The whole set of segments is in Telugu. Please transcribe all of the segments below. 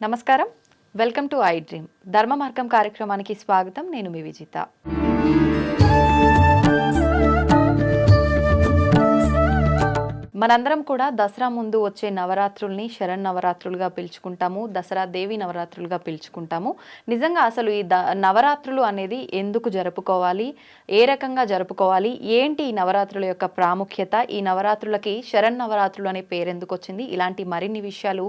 నమస్కారం, వెల్కమ్ టు ఐ డ్రీమ్. ధర్మ మార్గం కార్యక్రమానికి స్వాగతం. నేను మీ విజిత. మనందరం కూడా దసరా ముందు వచ్చే నవరాత్రుల్ని శరన్నవరాత్రులుగా పిలుచుకుంటాము, దసరా దేవి నవరాత్రులుగా పిలుచుకుంటాము. నిజంగా అసలు ఈ నవరాత్రులు అనేది ఎందుకు జరుపుకోవాలి, ఏ రకంగా జరుపుకోవాలి, ఏంటి ఈ నవరాత్రుల యొక్క ప్రాముఖ్యత, ఈ నవరాత్రులకి శరన్నవరాత్రులు అనే పేరు ఎందుకు వచ్చింది, ఇలాంటి మరిన్ని విషయాలు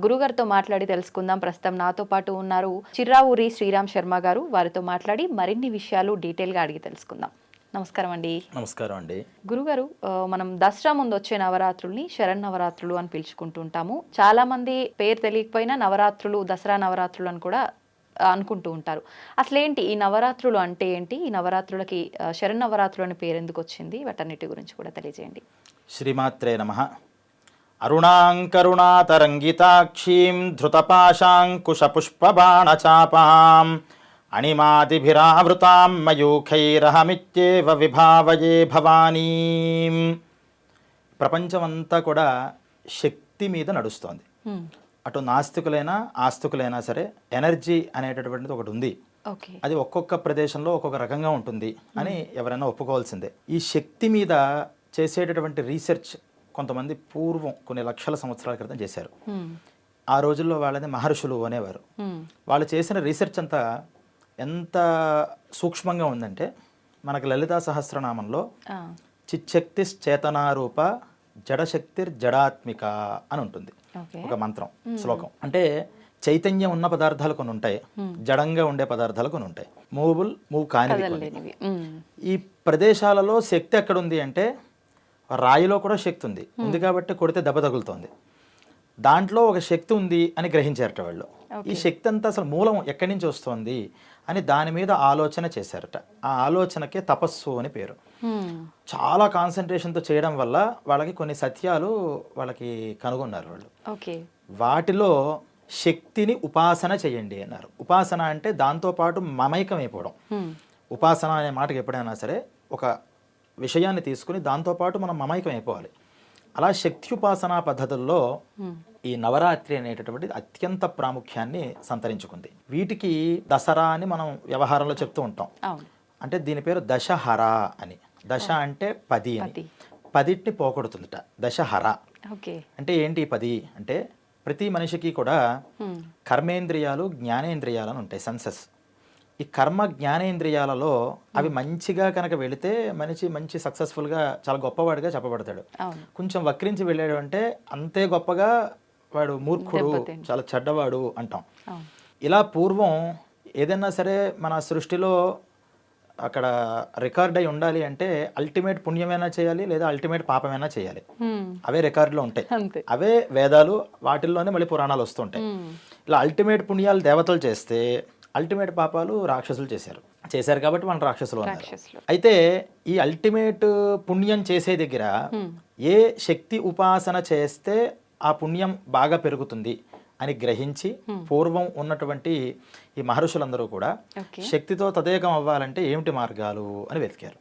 గురుగారితో మాట్లాడి తెలుసుకుందాం. ప్రస్తుతం నాతో పాటు ఉన్నారు చిర్రావూరి శ్రీరామ్ శర్మ గారు. వారితో మాట్లాడి మరిన్ని విషయాలు డీటెయిల్గా అడిగి తెలుసుకుందాం. నమస్కారం అండి. నమస్కారం అండి. గురుగారు, మనం దసరా ముందు వచ్చే నవరాత్రుల్ని శరన్నవరాత్రులు అని పిలుచుకుంటూ ఉంటాము. చాలా మంది పేరు తెలియకపోయినా నవరాత్రులు, దసరా నవరాత్రులు అని కూడా అనుకుంటూ ఉంటారు. అసలేంటి ఈ నవరాత్రులు అంటే ఏంటి, ఈ నవరాత్రులకి శరన్నవరాత్రులు అనే పేరు ఎందుకు వచ్చింది, వాటన్నిటి గురించి కూడా తెలియజేయండి. శ్రీమాత్రే నమః. అరుణాంకరుణాతరంగితాక్షీం ధృతపాశాంకుశపుష్పబాణచాపాం అణిమాదిభిరావృతాం మయూఖైరహమిత్యేవ విభావయే భవానీం. ప్రపంచమంతా కూడా శక్తి మీద నడుస్తోంది. అటు నాస్తికులైనా ఆస్తికులైనా సరే ఎనర్జీ అనేటటువంటిది ఒకటి ఉంది. అది ఒక్కొక్క ప్రదేశంలో ఒక్కొక్క రకంగా ఉంటుంది అని ఎవరైనా ఒప్పుకోవాల్సిందే. ఈ శక్తి మీద చేసేటటువంటి రీసెర్చ్ కొంతమంది పూర్వం కొన్ని లక్షల సంవత్సరాల క్రితం చేశారు. ఆ రోజుల్లో వాళ్ళని మహర్షులు అనేవారు. వాళ్ళు చేసిన రీసెర్చ్ అంతా ఎంత సూక్ష్మంగా ఉందంటే, మనకు లలితా సహస్రనామంలో చిచ్చక్తిశ్చేతనారూప జడశక్తిర్జడాత్మిక అని ఉంటుంది ఒక మంత్రం, శ్లోకం. అంటే చైతన్యం ఉన్న పదార్థాలు కొన్ని ఉంటాయి, జడంగా ఉండే పదార్థాలు కొన్ని ఉంటాయి, మూవ్ కానివి. ఈ ప్రదేశాలలో శక్తి ఎక్కడుంది అంటే రాయిలో కూడా శక్తి ఉంది కాబట్టి కొడితే దెబ్బ తగులుతోంది. దాంట్లో ఒక శక్తి ఉంది అని గ్రహించారట వాళ్ళు. ఈ శక్తి అంతా అసలు మూలం ఎక్కడి నుంచి వస్తుంది అని దాని మీద ఆలోచన చేశారట. ఆ ఆలోచనకే తపస్సు అని పేరు. చాలా కాన్సన్ట్రేషన్తో చేయడం వల్ల వాళ్ళకి కొన్ని సత్యాలు వాళ్ళకి కనుగొన్నారు వాళ్ళు. వాటిలో శక్తిని ఉపాసన చేయండి అన్నారు. ఉపాసన అంటే దాంతోపాటు మమైకం అయిపోవడం. ఉపాసన అనే మాటకి ఎప్పుడైనా సరే ఒక విషయాన్ని తీసుకుని దాంతోపాటు మనం మమైకం అయిపోవాలి. అలా శక్త్యుపాసనా పద్ధతుల్లో ఈ నవరాత్రి అనేటటువంటి అత్యంత ప్రాముఖ్యాన్ని సంతరించుకుంది. వీటికి దసరా అని మనం వ్యవహారంలో చెప్తూ ఉంటాం. అంటే దీని పేరు దశహర అని. దశ అంటే 10 అని, 10ని పోగొడుతుందట దశహర. అంటే ఏంటి 10 అంటే, ప్రతి మనిషికి కూడా కర్మేంద్రియాలు, జ్ఞానేంద్రియాలు అని ఉంటాయి, సెన్సెస్. ఈ కర్మ జ్ఞానేంద్రియాలలో అవి మంచిగా కనుక వెళితే మనిషి మంచి సక్సెస్ఫుల్గా చాలా గొప్పవాడిగా చెప్పబడతాడు. కొంచెం వక్రించి వెళ్ళాడు అంటే అంతే గొప్పగా వాడు మూర్ఖుడు, చాలా చెడ్డవాడు అంటాం. ఇలా పూర్వం ఏదైనా సరే మన సృష్టిలో అక్కడ రికార్డ్ అయి ఉండాలి అంటే అల్టిమేట్ పుణ్యమైనా చేయాలి, లేదా అల్టిమేట్ పాపమైనా చేయాలి. అవే రికార్డులో ఉంటాయి, అవే వేదాలు, వాటిల్లోనే మళ్ళీ పురాణాలు వస్తుంటాయి. ఇలా అల్టిమేట్ పుణ్యాలు దేవతలు చేస్తే అల్టిమేట్ పాపాలు రాక్షసులు చేశారు కాబట్టి మన రాక్షసులు అన్నారు. అయితే ఈ అల్టిమేట్ పుణ్యం చేసే దగ్గర ఏ శక్తి ఉపాసన చేస్తే ఆ పుణ్యం బాగా పెరుగుతుంది అని గ్రహించి పూర్వం ఉన్నటువంటి ఈ మహర్షులందరూ కూడా శక్తితో తదేకం అవ్వాలంటే ఏమిటి మార్గాలు అని వెతికారు.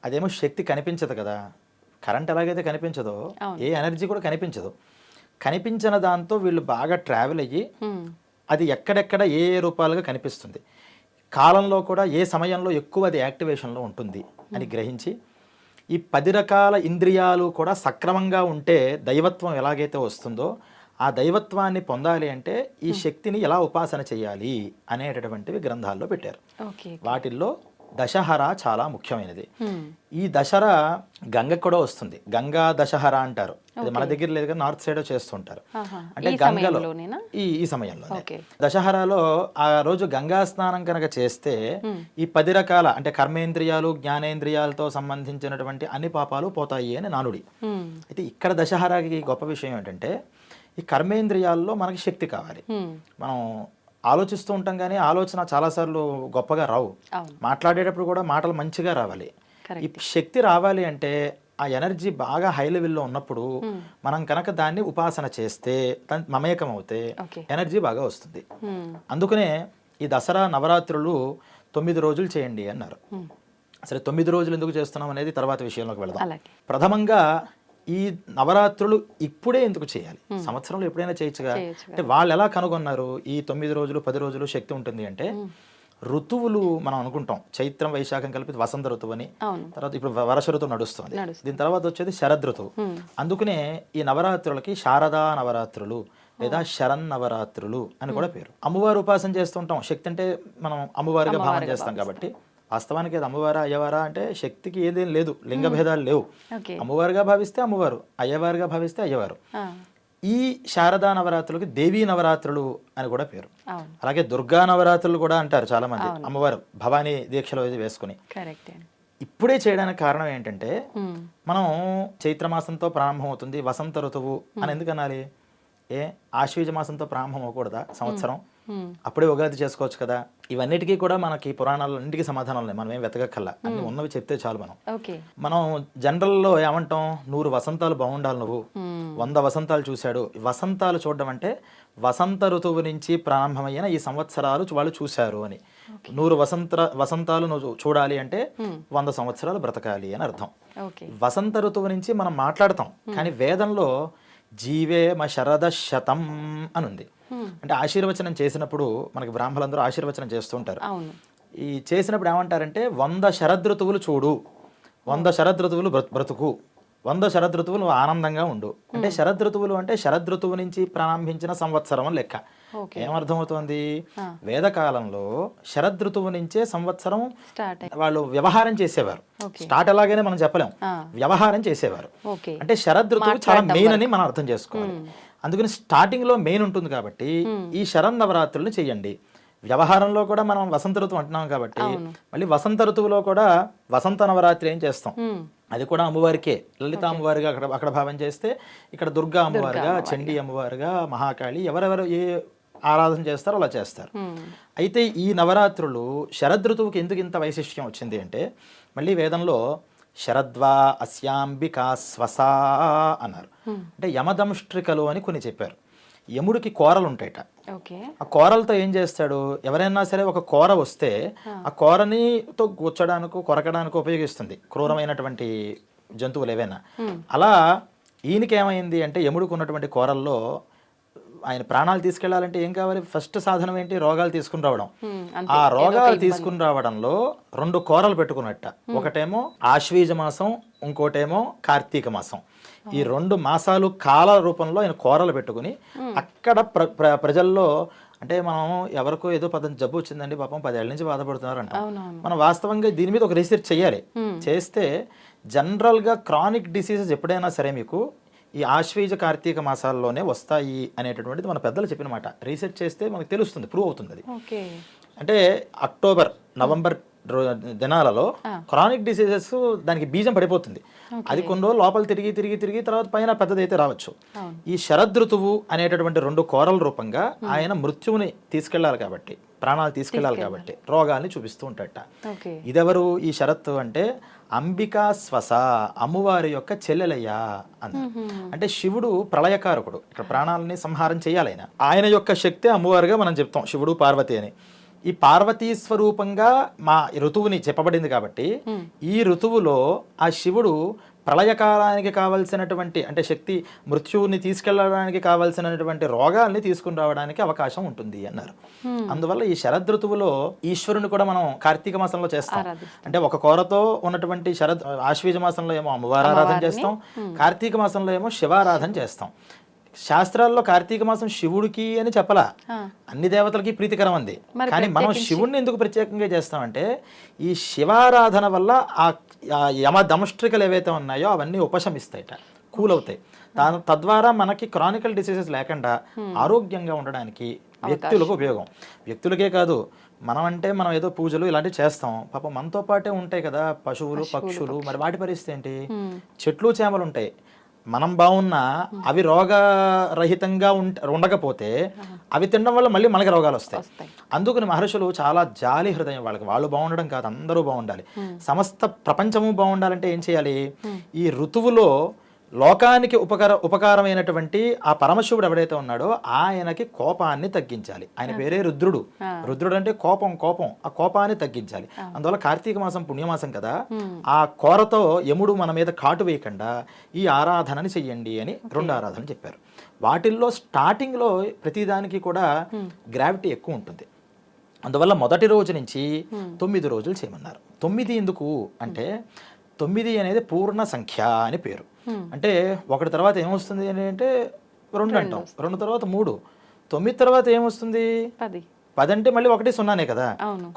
అదేమో శక్తి కనిపించదు కదా, కరెంట్ ఎలాగైతే కనిపించదో ఏ ఎనర్జీ కూడా కనిపించదు. కనిపించిన దాంతో వీళ్ళు బాగా ట్రావెల్ అయ్యి అది ఎక్కడెక్కడ ఏ ఏ రూపాలుగా కనిపిస్తుంది, కాలంలో కూడా ఏ సమయంలో ఎక్కువ అది యాక్టివేషన్లో ఉంటుంది అని గ్రహించి ఈ 10 రకాల ఇంద్రియాలు కూడా సక్రమంగా ఉంటే దైవత్వం ఎలాగైతే వస్తుందో ఆ దైవత్వాన్ని పొందాలి అంటే ఈ శక్తిని ఎలా ఉపాసన చేయాలి అనేటటువంటివి గ్రంథాల్లో పెట్టారు. వాటిల్లో దశహర చాలా ముఖ్యమైనది. ఈ దసరా గంగకు కూడా వస్తుంది, గంగా దశహర అంటారు. అది మన దగ్గర లేదు కానీ నార్త్ సైడ్ చేస్తుంటారు. అంటే గంగలో ఈ సమయంలో దశహరాలో ఆ రోజు గంగా స్నానం కనుక చేస్తే ఈ 10 రకాల అంటే కర్మేంద్రియాలు, జ్ఞానేంద్రియాలతో సంబంధించినటువంటి అన్ని పాపాలు పోతాయి అని నానుడి. అయితే ఇక్కడ దశహరాకి గొప్ప విషయం ఏంటంటే ఈ కర్మేంద్రియాల్లో మనకి శక్తి కావాలి. మనం ఆలోచిస్తూ ఉంటాం కానీ ఆలోచన చాలాసార్లు గొప్పగా రావు. మాట్లాడేటప్పుడు కూడా మాటలు మంచిగా రావాలి. ఈ శక్తి రావాలి అంటే ఆ ఎనర్జీ బాగా హై లెవెల్లో ఉన్నప్పుడు మనం కనుక దాన్ని ఉపాసన చేస్తే, మమేకం అవుతే ఎనర్జీ బాగా వస్తుంది. అందుకనే ఈ దసరా నవరాత్రులు 9 రోజులు చేయండి అన్నారు. సరే 9 రోజులు ఎందుకు చేస్తున్నాం అనేది తర్వాత విషయంలోకి వెళదాం. ప్రథమంగా ఈ నవరాత్రులు ఇప్పుడే ఎందుకు చేయాలి, సంవత్సరంలో ఎప్పుడైనా చేయొచ్చుగా. అంటే వాళ్ళు ఎలా కనుగొన్నారు ఈ 9 రోజులు 10 రోజులు శక్తి ఉంటుంది అంటే, ఋతువులు మనం అనుకుంటాం చైత్రం వైశాఖం కలిపి వసంత ఋతువు అని, తర్వాత ఇప్పుడు వర్ష ఋతువు నడుస్తుంది, దీని తర్వాత వచ్చేది శరద్ ఋతువు. అందుకనే ఈ నవరాత్రులకి శారదా నవరాత్రులు లేదా శరణ్ నవరాత్రులు అని కూడా పేరు. అమ్మవారు ఉపాసన చేస్తుంటాం, శక్తి అంటే మనం అమ్మవారిగా భావన చేస్తాం కాబట్టి వాస్తవానికి అది అమ్మవారా అయ్యవారా అంటే శక్తికి ఏదేం లేదు, లింగ భేదాలు లేవు. అమ్మవారుగా భావిస్తే అమ్మవారు, అయ్యవారుగా భావిస్తే అయ్యవారు. ఈ శారదా నవరాత్రులకి దేవీ నవరాత్రులు అని కూడా పేరు. అలాగే దుర్గా నవరాత్రులు కూడా అంటారు చాలా మంది, అమ్మవారు భవానీ దీక్షలో వేసుకుని. ఇప్పుడే చేయడానికి కారణం ఏంటంటే, మనం చైత్రమాసంతో ప్రారంభం అవుతుంది వసంత ఋతువు అని ఎందుకు అనాలి? ఆశ్వీజ మాసంతో ప్రారంభం అవ్వకూడదా సంవత్సరం? అప్పుడే ఉగాది చేసుకోవచ్చు కదా. ఇవన్నిటికీ కూడా మనకి పురాణాల్లో ఇంటికి సమాధానాలు ఉన్నాయి, మనం ఏం వెతకక్కల్లా, అన్ని ఉన్నవి చెప్తే చాలు. మనం జనరల్లో ఏమంటాం, 100 వసంతాలు బాగుండాలి, నువ్వు 100 వసంతాలు చూశాడు. వసంతాలు చూడడం అంటే వసంత ఋతువు నుంచి ప్రారంభమైన ఈ సంవత్సరాలు వాళ్ళు చూశారు అని. 100 వసంతాలు నువ్వు చూడాలి అంటే 100 సంవత్సరాలు బ్రతకాలి అని అర్థం. వసంత ఋతువు నుంచి మనం మాట్లాడతాం, కానీ వేదంలో జీవేమ శరద శతం అని ఉంది. అంటే ఆశీర్వచనం చేసినప్పుడు మనకి బ్రాహ్మణులందరూ ఆశీర్వచనం చేస్తుంటారు. ఈ చేసినప్పుడు ఏమంటారంటే 100 శరదృతువులు చూడు, 100 శరదృతువులు బ్రతుకు, 100 శరదృతువులు ఆనందంగా ఉండు. అంటే శరదృతువులు అంటే శరదృతువు నుంచి ప్రారంభించిన సంవత్సరం లెక్క. ఏమర్థమవుతోంది? వేదకాలంలో శరదృతువు నుంచే సంవత్సరం వాళ్ళు వ్యవహారం చేసేవారు. స్టార్ట్ ఎలాగైనా మనం చెప్పలేం, వ్యవహారం చేసేవారు. అంటే శరదృతువు చాలా మెయిన్ అని మనం అర్థం చేసుకోవాలి. అందుకని స్టార్టింగ్ లో మెయిన్ ఉంటుంది కాబట్టి ఈ శరణ్ నవరాత్రులను చెయ్యండి. వ్యవహారంలో కూడా మనం వసంత ఋతువు అంటున్నాం కాబట్టి మళ్ళీ వసంత ఋతువులో కూడా వసంత నవరాత్రి ఏం చేస్తాం, అది కూడా అమ్మవారికే, లలిత అమ్మవారిగా అక్కడ భావం చేస్తే, ఇక్కడ దుర్గా అమ్మవారిగా, చండీ అమ్మవారిగా, మహాకాళి, ఎవరెవరు ఏ ఆరాధన చేస్తారో అలా చేస్తారు. అయితే ఈ నవరాత్రులు శరదృతువుకి ఎందుకు ఇంత వైశిష్ట్యం వచ్చింది అంటే, మళ్ళీ వేదంలో శరద్వా అస్యాంబికా స్వసా అన్నారు. అంటే యమదంష్ట్రికలు అని కొన్ని చెప్పారు. యముడికి కోరలు ఉంటాయట. ఆ కోరలతో ఏం చేస్తాడు, ఎవరైనా సరే ఒక కోర వస్తే ఆ కోరనితో గుచ్చడానికి కొరకడానికి ఉపయోగిస్తుంది క్రూరమైనటువంటి జంతువులు ఏవైనా. అలా ఈయనకి ఏమైంది అంటే, యముడికి ఉన్నటువంటి కోరల్లో ఆయన ప్రాణాలు తీసుకెళ్లాలంటే ఏం కావాలి, ఫస్ట్ సాధనం ఏంటి, రోగాలు తీసుకుని రావడం. ఆ రోగాలు తీసుకుని రావడంలో 2 కోరలు పెట్టుకున్నట్ట. ఒకటేమో ఆశ్వీజ మాసం, ఇంకోటేమో కార్తీక మాసం. ఈ 2 మాసాలు కాల రూపంలో ఆయన కోరలు పెట్టుకుని అక్కడ ప్రజల్లో, అంటే మనం ఎవరికో ఏదో జబ్బు వచ్చిందండి పాపం 10 ఏళ్ల నుంచి బాధపడుతున్నారంట, మనం వాస్తవంగా దీని మీద ఒక రీసెర్చ్ చేయాలి. చేస్తే జనరల్గా క్రానిక్ డిసీజెస్ ఎప్పుడైనా సరే మీకు ఈ ఆశ్వీజ కార్తీక మాసాల్లోనే వస్తాయి అనేటటువంటిది మన పెద్దలు చెప్పిన మాట. రీసెర్చ్ చేస్తే మనకు తెలుస్తుంది, ప్రూవ్ అవుతుంది అది. అంటే అక్టోబర్ నవంబర్ దినాలలో క్రానిక్ డిసీజెస్ దానికి బీజం పడిపోతుంది. అది కొన్ని రోజులు లోపల తిరిగి తిరిగి తిరిగి తర్వాత పైన పెద్దదైతే రావచ్చు. ఈ శరదృతువు అనేటటువంటి 2 కోరల రూపంగా ఆయన మృత్యువుని తీసుకెళ్లాలి కాబట్టి, ప్రాణాలు తీసుకెళ్లాలి కాబట్టి రోగాల్ని చూపిస్తూ ఉంటాడట. ఇదెవరు ఈ శరత్ అంటే, అంబికా స్వస, అమ్మవారి యొక్క చెల్లెలయ్యా అన్నారు. అంటే శివుడు ప్రళయకారకుడు, ఇక్కడ ప్రాణాలని సంహారం చేయాలి ఆయన. ఆయన యొక్క శక్తి అమ్మవారుగా మనం చెప్తాం, శివుడు పార్వతి అని. ఈ పార్వతీ స్వరూపంగా మా ఋతువుని చెప్పబడింది కాబట్టి ఈ ఋతువులో ఆ శివుడు ప్రళయకాలానికి కావలసినటువంటి, అంటే శక్తి మృత్యువుని తీసుకెళ్లడానికి కావలసినటువంటి రోగాల్ని తీసుకుని రావడానికి అవకాశం ఉంటుంది అన్నారు. అందువల్ల ఈ శరదృతువులో ఈశ్వరుని కూడా మనం కార్తీక మాసంలో చేస్తాం. అంటే ఒక కోరతో ఉన్నటువంటి ఆశ్వీజ మాసంలో ఏమో అమ్మవారి ఆరాధన చేస్తాం, కార్తీక మాసంలో ఏమో శివారాధన చేస్తాం. శాస్త్రాల్లో కార్తీక మాసం శివుడికి అని చెప్పలా, అన్ని దేవతలకి ప్రీతికరం అంది. కానీ మనం శివుడిని ఎందుకు ప్రత్యేకంగా చేస్తామంటే, ఈ శివారాధన వల్ల ఆ యమ దంష్ట్రికలు ఏవైతే ఉన్నాయో అవన్నీ ఉపశమిస్తాయిట, కూల్ అవుతాయి. తద్వారా మనకి క్రానికల్ డిసీజెస్ లేకుండా ఆరోగ్యంగా ఉండడానికి వ్యక్తులకు ఉపయోగం. వ్యక్తులకే కాదు, మనం ఏదో పూజలు ఇలాంటివి చేస్తాం, పాపం మనతో పాటే ఉంటాయి కదా పశువులు పక్షులు, మరి వాటి పరిస్థితి ఏంటి? చెట్లు చేమలు ఉంటాయి, మనం బాగున్నా అవి రోగరహితంగా ఉండకపోతే అవి తినడం వల్ల మళ్ళీ మనకి రోగాలు వస్తాయి. అందుకని మహర్షులు చాలా జాలి హృదయం వాళ్ళకి, వాళ్ళు బాగుండడం కాదు అందరూ బాగుండాలి, సమస్త ప్రపంచము బాగుండాలంటే ఏం చేయాలి, ఈ ఋతువులో లోకానికి ఉపకారమైనటువంటి ఆ పరమశివుడు ఎవడైతే ఉన్నాడో ఆయనకి కోపాన్ని తగ్గించాలి. ఆయన పేరే రుద్రుడు. రుద్రుడు అంటే కోపం. ఆ కోపాన్ని తగ్గించాలి. అందువల్ల కార్తీక మాసం పుణ్యమాసం కదా, ఆ కోరతో యముడు మన మీద కాటు వేయకుండా ఈ ఆరాధనని చెయ్యండి అని 2 ఆరాధనలు చెప్పారు. వాటిల్లో స్టార్టింగ్లో ప్రతిదానికి కూడా గ్రావిటీ ఎక్కువ ఉంటుంది. అందువల్ల మొదటి రోజు నుంచి 9 రోజులు చేయమన్నారు. 9 ఎందుకు అంటే 9 అనేది పూర్ణ సంఖ్య అని పేరు. అంటే 1 తర్వాత ఏమొస్తుంది అని అంటే 2 అంటాం, 2 తర్వాత 3, 9 తర్వాత ఏమొస్తుంది 10 అంటే మళ్ళీ 1 0 కదా,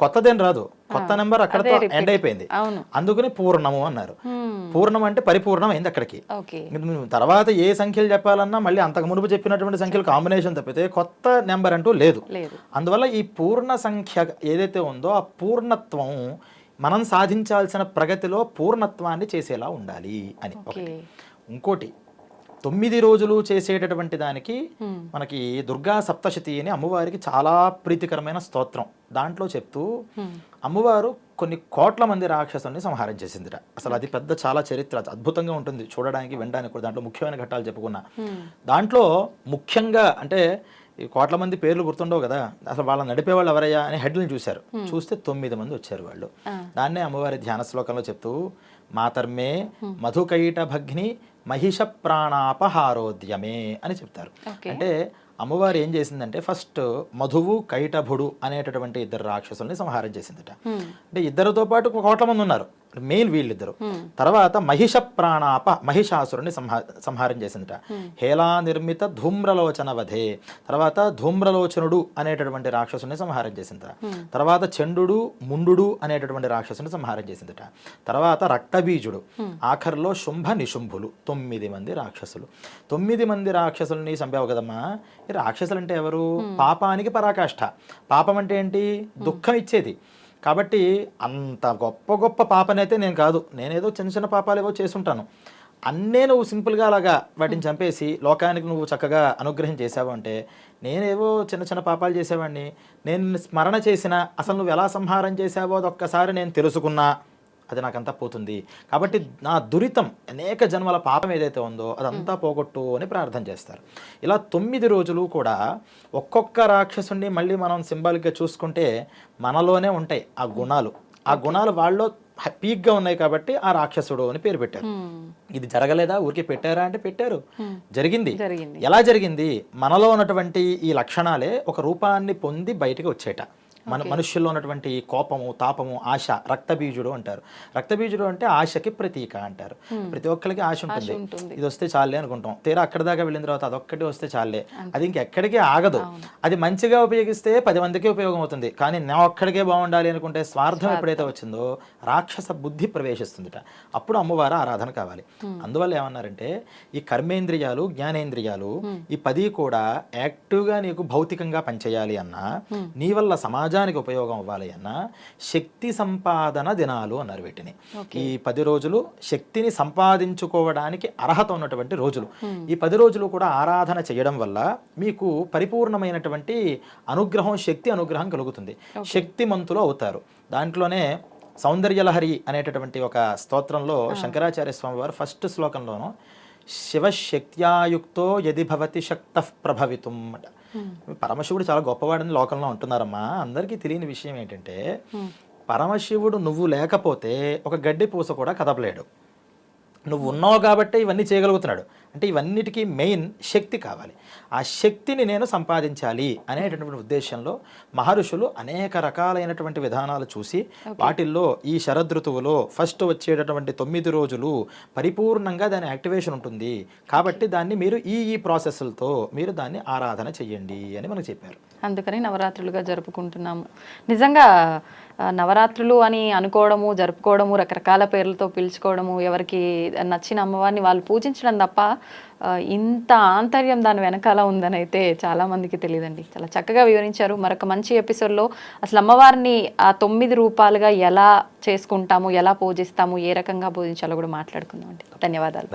కొత్తదేం రాదు, కొత్త నెంబర్ అక్కడతో ఎండ్ అయిపోయింది. అందుకని పూర్ణము అన్నారు. పూర్ణం అంటే పరిపూర్ణం అయింది అక్కడికి. తర్వాత ఏ సంఖ్యలు చెప్పాలన్నా మళ్ళీ అంతకు మునుపు చెప్పినటువంటి సంఖ్యలు కాంబినేషన్ తప్పితే కొత్త నెంబర్ అంటూ లేదు. అందువల్ల ఈ పూర్ణ సంఖ్య ఏదైతే ఉందో ఆ పూర్ణత్వం మనం సాధించాల్సిన ప్రగతిలో పూర్ణత్వాన్ని చేసేలా ఉండాలి అని ఒకటి. ఇంకోటి 9 రోజులు చేసేటటువంటి దానికి మనకి దుర్గా సప్తశతి అని అమ్మవారికి చాలా ప్రీతికరమైన స్తోత్రం. దాంట్లో చెప్తూ అమ్మవారు కొన్ని కోట్ల మంది రాక్షసుల్ని సంహారం చేసిందిట. అసలు అది పెద్ద చాలా చరిత్ర అద్భుతంగా ఉంటుంది చూడడానికి, వినడానికి కూడా. దాంట్లో ముఖ్యమైన ఘట్టాలు చెప్పుకున్నా. దాంట్లో ముఖ్యంగా అంటే ఈ కోట్ల మంది పేర్లు గుర్తుండవు కదా, అసలు వాళ్ళ నడిపేవాళ్ళు ఎవరయ్యా అని హెడ్లను చూశారు. చూస్తే 9 మంది వచ్చారు వాళ్ళు. దాన్నే అమ్మవారి ధ్యాన శ్లోకంలో చెప్తూ మాతర్మే మధుకైట భగ్ని మహిష ప్రాణాపహారోద్యమే అని చెప్తారు. అంటే అమ్మవారు ఏం చేసిందంటే ఫస్ట్ మధువు కైటభుడు అనేటటువంటి 2 రాక్షసుల్ని సంహారం చేసిందట. అంటే 2తో పాటు 1 కోట్ల మంది ఉన్నారు, మెయిన్ వీళ్ళిద్దరు. తర్వాత మహిషాసురుని సంహారం చేసిందట. హేలా నిర్మిత ధూమ్రలోచన వధే, తర్వాత ధూమ్రలోచనుడు అనేటటువంటి రాక్షసుని సంహారం చేసిందట. తర్వాత చండు ముండు అనేటటువంటి రాక్షసుని సంహారం చేసిందట. తర్వాత రక్తబీజుడు, ఆఖరిలో శుంభ నిశుంభులు, 9 మంది రాక్షసులు. 9 మంది రాక్షసుల్ని చంపావు కదమ్మా. ఈ రాక్షసులు అంటే ఎవరు? పాపానికి పరాకాష్ఠ. పాపం అంటే ఏంటి? దుఃఖం ఇచ్చేది. కాబట్టి అంత గొప్ప పాపనైతే నేను కాదు, నేనేదో చిన్న పాపాలు ఏవో చేసుంటాను. అన్నే నువ్వు సింపుల్గా అలాగా వాటిని చంపేసి లోకానికి నువ్వు చక్కగా అనుగ్రహం చేసావు అంటే, నేనేవో చిన్న పాపాలు చేసేవాడిని, నేను స్మరణ చేసినా అసలు నువ్వు ఎలా సంహారం చేసావో అదొక్కసారి నేను తెలుసుకున్నా అది నాకంతా పోతుంది. కాబట్టి నా దురితం అనేక జన్మల పాపం ఏదైతే ఉందో అదంతా పోగొట్టు అని ప్రార్థన చేస్తారు. ఇలా 9 రోజులు కూడా ఒక్కొక్క రాక్షసుని మళ్ళీ మనం సింబాలిక్గా చూసుకుంటే మనలోనే ఉంటాయి ఆ గుణాలు. ఆ గుణాలు వాళ్ళలో పీక్గా ఉన్నాయి కాబట్టి ఆ రాక్షసుడు అని పేరు పెట్టారు. ఇది జరగలేదా, ఊరికే పెట్టారా అంటే పెట్టారు, జరిగింది. ఎలా జరిగింది? మనలో ఉన్నటువంటి ఈ లక్షణాలే ఒక రూపాన్ని పొంది బయటికి వచ్చేట. మనుష్యుల్లో ఉన్నటువంటి కోపము, తాపము, ఆశ, రక్తబీజుడు అంటారు. రక్తబీజుడు అంటే ఆశకి ప్రతీక అంటారు. ప్రతి ఒక్కరికి ఆశ ఉంటుంది, ఇది వస్తే చాలే అనుకుంటాం. తీరా అక్కడి దాకా వెళ్ళిన తర్వాత అదొక్కటి వస్తే చాలే, అది ఇంకెక్కడికి ఆగదు. అది మంచిగా ఉపయోగిస్తే 10 మందికి ఉపయోగం అవుతుంది. కానీ నా ఒక్కడికే బాగుండాలి అనుకుంటే స్వార్థం ఎప్పుడైతే వచ్చిందో రాక్షస బుద్ధి ప్రవేశిస్తుందిట. అప్పుడు అమ్మవారు ఆరాధన కావాలి. అందువల్ల ఏమన్నారంటే ఈ కర్మేంద్రియాలు, జ్ఞానేంద్రియాలు ఈ 10 కూడా యాక్టివ్గా నీకు భౌతికంగా పనిచేయాలి అన్నా, నీ వల్ల సమాజానికి ఉపయోగం అవ్వాలి అన్న శక్తి సంపాదన దినాలు అన్నారు వీటిని. ఈ 10 రోజులు శక్తిని సంపాదించుకోవడానికి అర్హత ఉన్నటువంటి రోజులు. ఈ 10 రోజులు కూడా ఆరాధన చేయడం వల్ల మీకు పరిపూర్ణమైనటువంటి అనుగ్రహం, శక్తి అనుగ్రహం కలుగుతుంది. శక్తిమంతులు అవుతారు. దాంట్లోనే సౌందర్యలహరి అనేటటువంటి ఒక స్తోత్రంలో శంకరాచార్య స్వామి వారు ఫస్ట్ శ్లోకంలోనూ శివశక్త్యాయుక్తో యది భవతి శక్త ప్రభవితుం అట. పరమశివుడు చాలా గొప్పవాడని లోకంలో ఉంటున్నారమ్మా. అందరికీ తెలియని విషయం ఏంటంటే పరమశివుడు నువ్వు లేకపోతే ఒక గడ్డి పూస కూడా కదపలేడు. నువ్వు ఉన్నావు కాబట్టి ఇవన్నీ చేయగలుగుతున్నాడు. అంటే ఇవన్నిటికీ మెయిన్ శక్తి కావాలి. ఆ శక్తిని నేను సంపాదించాలి అనేటటువంటి ఉద్దేశంలో మహర్షులు అనేక రకాలైనటువంటి విధానాలు చూసి వాటిల్లో ఈ శరదృతువులో ఫస్ట్ వచ్చేటటువంటి 9 రోజులు పరిపూర్ణంగా దాని యాక్టివేషన్ ఉంటుంది. కాబట్టి దాన్ని మీరు ఈ ప్రాసెస్లతో మీరు దాన్ని ఆరాధన చెయ్యండి అని మనకు చెప్పారు. అందుకని నవరాత్రులుగా జరుపుకుంటున్నాము. నిజంగా నవరాత్రులు అని అనుకోవడము, జరుపుకోవడము, రకరకాల పేర్లతో పిలుచుకోవడము, ఎవరికి నచ్చిన అమ్మవారిని వాళ్ళు పూజించడం తప్ప ఇంత ఆంతర్యం దాని వెనకాల ఉందని అయితే చాలామందికి తెలియదండి. చాలా చక్కగా వివరించారు. మరొక మంచి ఎపిసోడ్లో అసలు అమ్మవారిని ఆ 9 రూపాలుగా ఎలా చేసుకుంటాము, ఎలా పూజిస్తాము, ఏ రకంగా పూజించాలో కూడా మాట్లాడుకుందాం అండి. ధన్యవాదాలు.